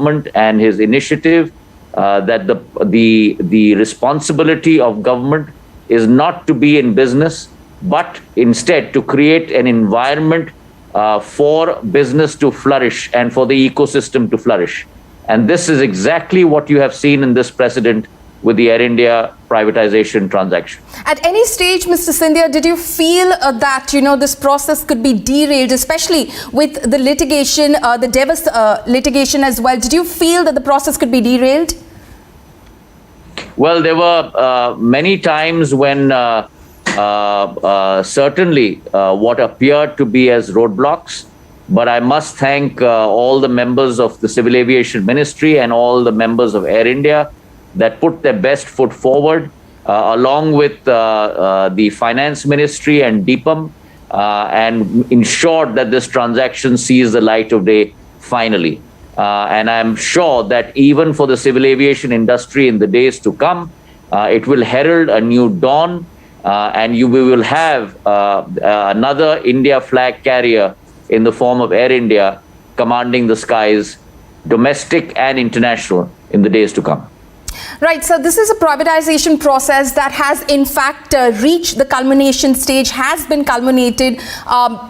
government and his initiative that the responsibility of government is not to be in business, but instead to create an environment for business to flourish and for the ecosystem to flourish. And this is exactly what you have seen in this precedent with the Air India privatization transaction. At any stage, Mr. Scindia, did you feel that, this process could be derailed, especially with the litigation, the Davis litigation as well? Did you feel that the process could be derailed? Well, there were many times when certainly what appeared to be as roadblocks, but I must thank all the members of the Civil Aviation Ministry and all the members of Air India that put their best foot forward, along with the Finance Ministry and DIPAM, and ensured that this transaction sees the light of day finally. And I'm sure that even for the civil aviation industry in the days to come, it will herald a new dawn, and we will have another India flag carrier in the form of Air India commanding the skies, domestic and international, in the days to come. Right, so this is a privatization process that has in fact reached the culmination stage, has been culminated.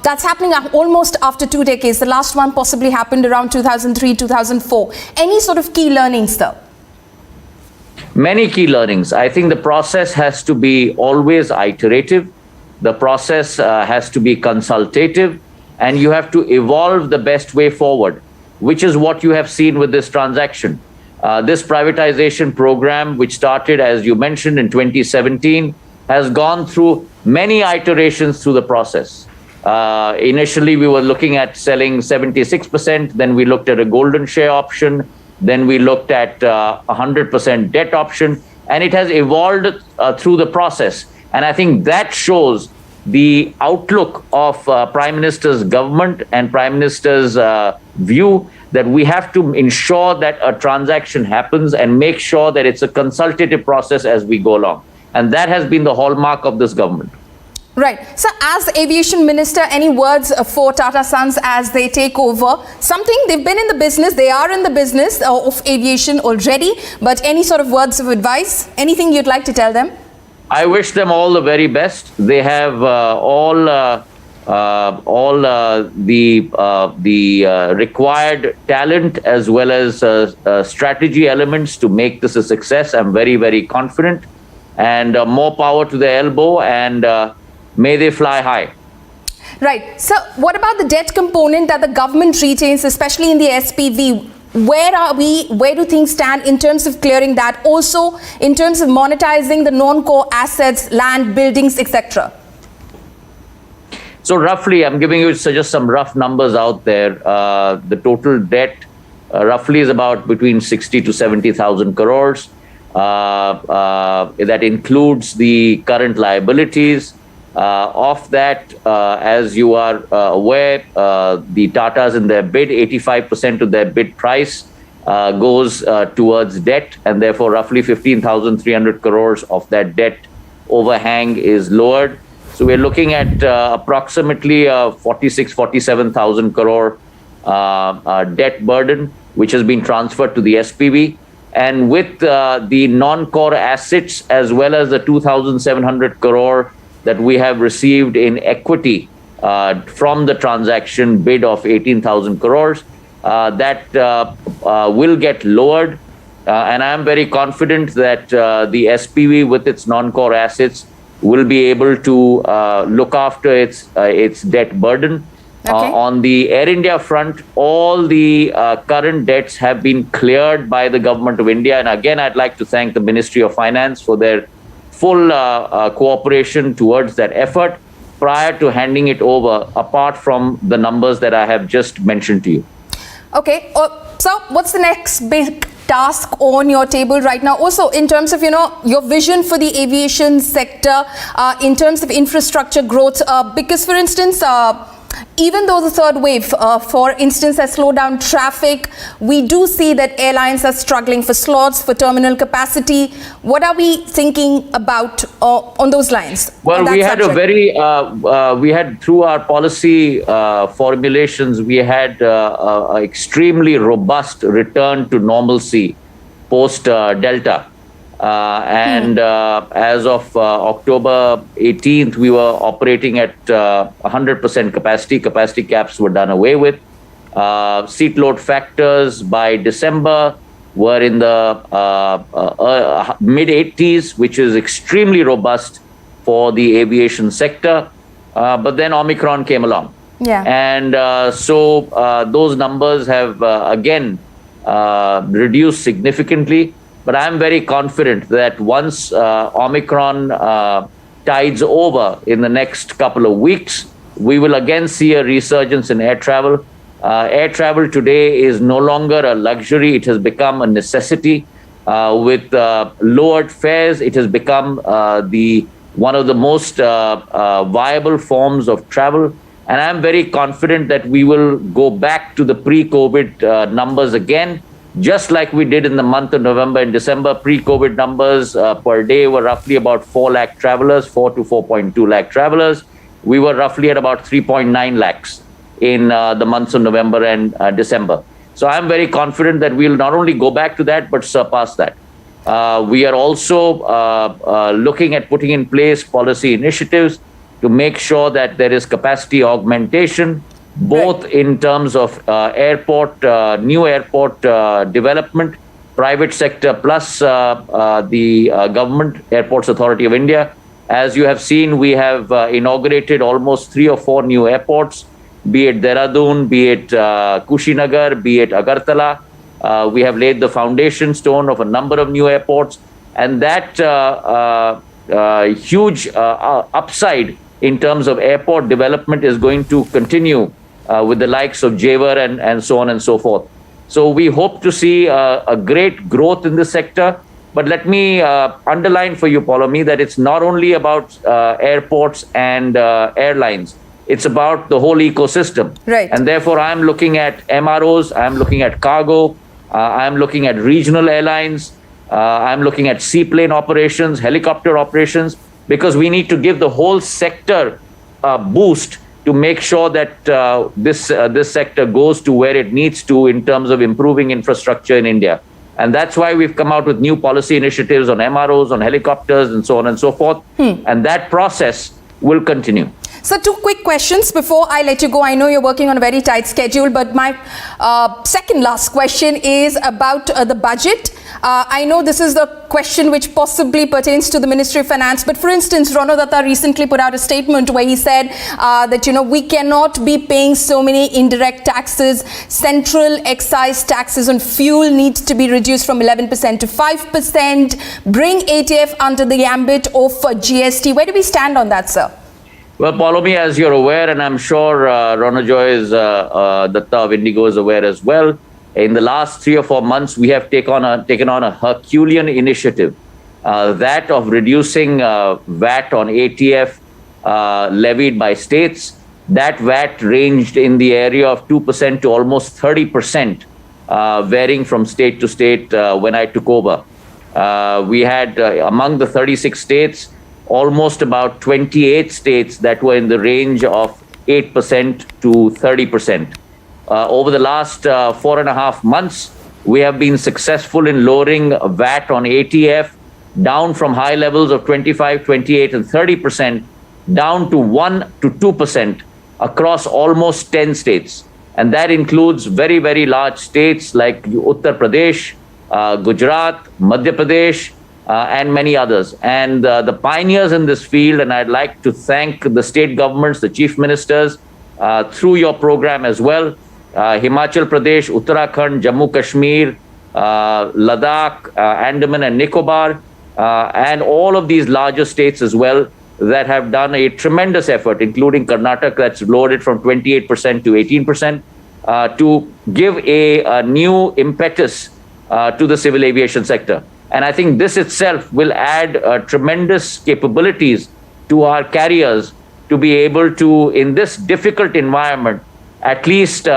That's happening almost after 2 decades. The last one possibly happened around 2003, 2004. Any sort of key learnings, though? Many key learnings. I think the process has to be always iterative. The process has to be consultative, and you have to evolve the best way forward, which is what you have seen with this transaction. This privatization program, which started, as you mentioned, in 2017, has gone through many iterations through the process. Initially, we were looking at selling 76%, then we looked at a golden share option, then we looked at 100% debt option, and it has evolved through the process. And I think that shows the outlook of Prime Minister's government and Prime Minister's view that we have to ensure that a transaction happens and make sure that it's a consultative process as we go along. And that has been the hallmark of this government. Right. So as Aviation Minister, any words for Tata Sons as they take over? Something, they've been in the business, they are in the business of aviation already, but any sort of words of advice? Anything you'd like to tell them? I wish them all the very best. They have all the required talent as well as strategy elements to make this a success. I'm very, very confident, and more power to their elbow, and may they fly high. Right. So what about the debt component that the government retains, especially in the SPV? Where are we? Where do things stand in terms of clearing that? Also, in terms of monetizing the non-core assets, land, buildings, etc. So roughly, I'm giving you just some rough numbers out there. The total debt roughly is about between 60 to 70,000 crores. That includes the current liabilities. Of that, as you are aware, the Tatas in their bid, 85% of their bid price goes towards debt, and therefore roughly 15,300 crores of that debt overhang is lowered. So we're looking at approximately 47,000 crore debt burden, which has been transferred to the SPV. And with the non-core assets as well as the 2,700 crore that we have received in equity from the transaction bid of 18,000 crores, that will get lowered. And I am very confident that the SPV with its non-core assets will be able to look after its debt burden. Okay. On the Air India front, all the current debts have been cleared by the Government of India. And again, I'd like to thank the Ministry of Finance for their full cooperation towards that effort prior to handing it over, apart from the numbers that I have just mentioned to you. Okay, so what's the next big task on your table right now? Also, in terms of, your vision for the aviation sector, in terms of infrastructure growth, because, for instance, Even though the third wave, for instance, has slowed down traffic, we do see that airlines are struggling for slots, for terminal capacity. What are we thinking about on those lines? Well, we had we had through our policy formulations, we had an extremely robust return to normalcy post Delta. As of October 18th, we were operating at 100% capacity. Capacity caps were done away with. Seat load factors by December were in the mid 80s, which is extremely robust for the aviation sector. But then Omicron came along. Yeah. And so those numbers have again reduced significantly. But I'm very confident that once Omicron tides over in the next couple of weeks, we will again see a resurgence in air travel. Air travel today is no longer a luxury. It has become a necessity. With lowered fares, it has become one of the most viable forms of travel. And I'm very confident that we will go back to the pre-COVID numbers again. Just like we did in the month of November and December, pre-COVID numbers per day were roughly about 4 lakh travelers, 4 to 4.2 lakh travelers. We were roughly at about 3.9 lakhs in the months of November and December. So I'm very confident that we'll not only go back to that, but surpass that. We are also looking at putting in place policy initiatives to make sure that there is capacity augmentation, both in terms of new airport development, private sector plus the government, Airports Authority of India. As you have seen, we have inaugurated almost 3 or 4 new airports, be it Dehradun, be it Kushinagar, be it Agartala. We have laid the foundation stone of a number of new airports, and that huge upside in terms of airport development is going to continue with the likes of Jewar and so on and so forth. So we hope to see a great growth in this sector. But let me underline for you, Poulomi, that it's not only about airports and airlines. It's about the whole ecosystem. Right. And therefore, I'm looking at MROs, I'm looking at cargo, I'm looking at regional airlines, I'm looking at seaplane operations, helicopter operations, because we need to give the whole sector a boost to make sure that this sector goes to where it needs to in terms of improving infrastructure in India. And that's why we've come out with new policy initiatives on MROs, on helicopters, and so on and so forth. And that process will continue. So 2 quick questions before I let you go. I know you're working on a very tight schedule, but my second last question is about the budget. I know this is the question which possibly pertains to the Ministry of Finance, but for instance, Rano Datta recently put out a statement where he said that, we cannot be paying so many indirect taxes. Central excise taxes on fuel needs to be reduced from 11% to 5%. Bring ATF under the ambit of GST. Where do we stand on that, sir? Well, Poulomi, as you're aware, and I'm sure Datta of Indigo is aware as well, in the last 3 or 4 months, we have taken on a Herculean initiative, that of reducing VAT on ATF levied by states. That VAT ranged in the area of 2% to almost 30%, varying from state to state when I took over. We had, among the 36 states, almost about 28 states that were in the range of 8% to 30%. Over the last 4.5 months, we have been successful in lowering VAT on ATF down from high levels of 25, 28, and 30% down to 1 to 2% across almost 10 states. And that includes very, very large states like Uttar Pradesh, Gujarat, Madhya Pradesh, and many others. And the pioneers in this field, and I'd like to thank the state governments, the chief ministers, through your program as well, Himachal Pradesh, Uttarakhand, Jammu Kashmir, Ladakh, Andaman and Nicobar, and all of these larger states as well that have done a tremendous effort, including Karnataka, that's lowered it from 28% to 18%, to give a new impetus to the civil aviation sector. And I think this itself will add tremendous capabilities to our carriers to be able to, in this difficult environment, at least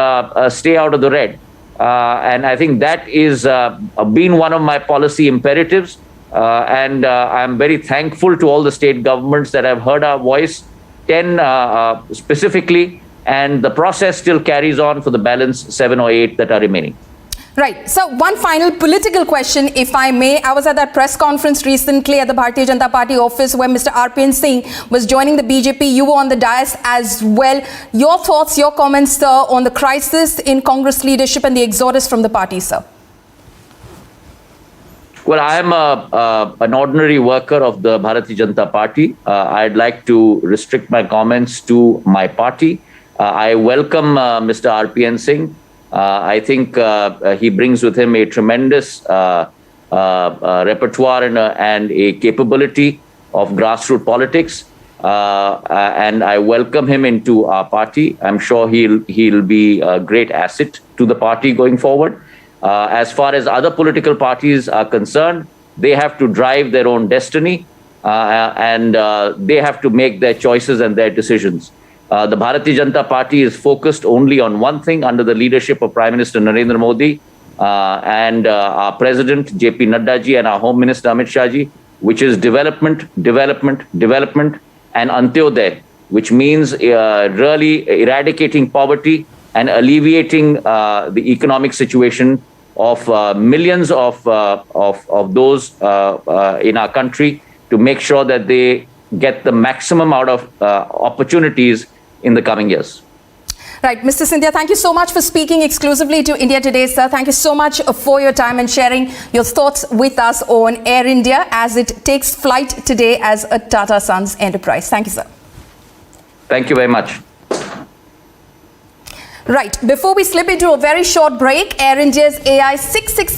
stay out of the red. And I think that is been one of my policy imperatives. And I'm very thankful to all the state governments that have heard our voice, 10 specifically, and the process still carries on for the balance 7 or 8 that are remaining. Right. So one final political question, if I may. I was at that press conference recently at the Bharatiya Janata Party office where Mr. RPN Singh was joining the BJP. You were on the dais as well. Your thoughts, your comments, sir, on the crisis in Congress leadership and the exodus from the party, sir? Well, I am an ordinary worker of the Bharatiya Janata Party. I'd like to restrict my comments to my party. I welcome Mr. RPN Singh. I think he brings with him a tremendous repertoire and a capability of grassroots politics. And I welcome him into our party. I'm sure he'll be a great asset to the party going forward. As far as other political parties are concerned, they have to drive their own destiny and they have to make their choices and their decisions. The Bharatiya Janata Party is focused only on one thing under the leadership of Prime Minister Narendra Modi and our President JP Nadda ji and our Home Minister Amit Shah ji, which is development, development, development, and Antyodaya, which means really eradicating poverty and alleviating the economic situation of millions of those in our country to make sure that they get the maximum out of opportunities in the coming years. Right. Mr. Scindia, thank you so much for speaking exclusively to India Today, sir. Thank you so much for your time and sharing your thoughts with us on Air India as it takes flight today as a Tata Sons enterprise. Thank you, sir. Thank you very much. Right. Before we slip into a very short break, Air India's AI 665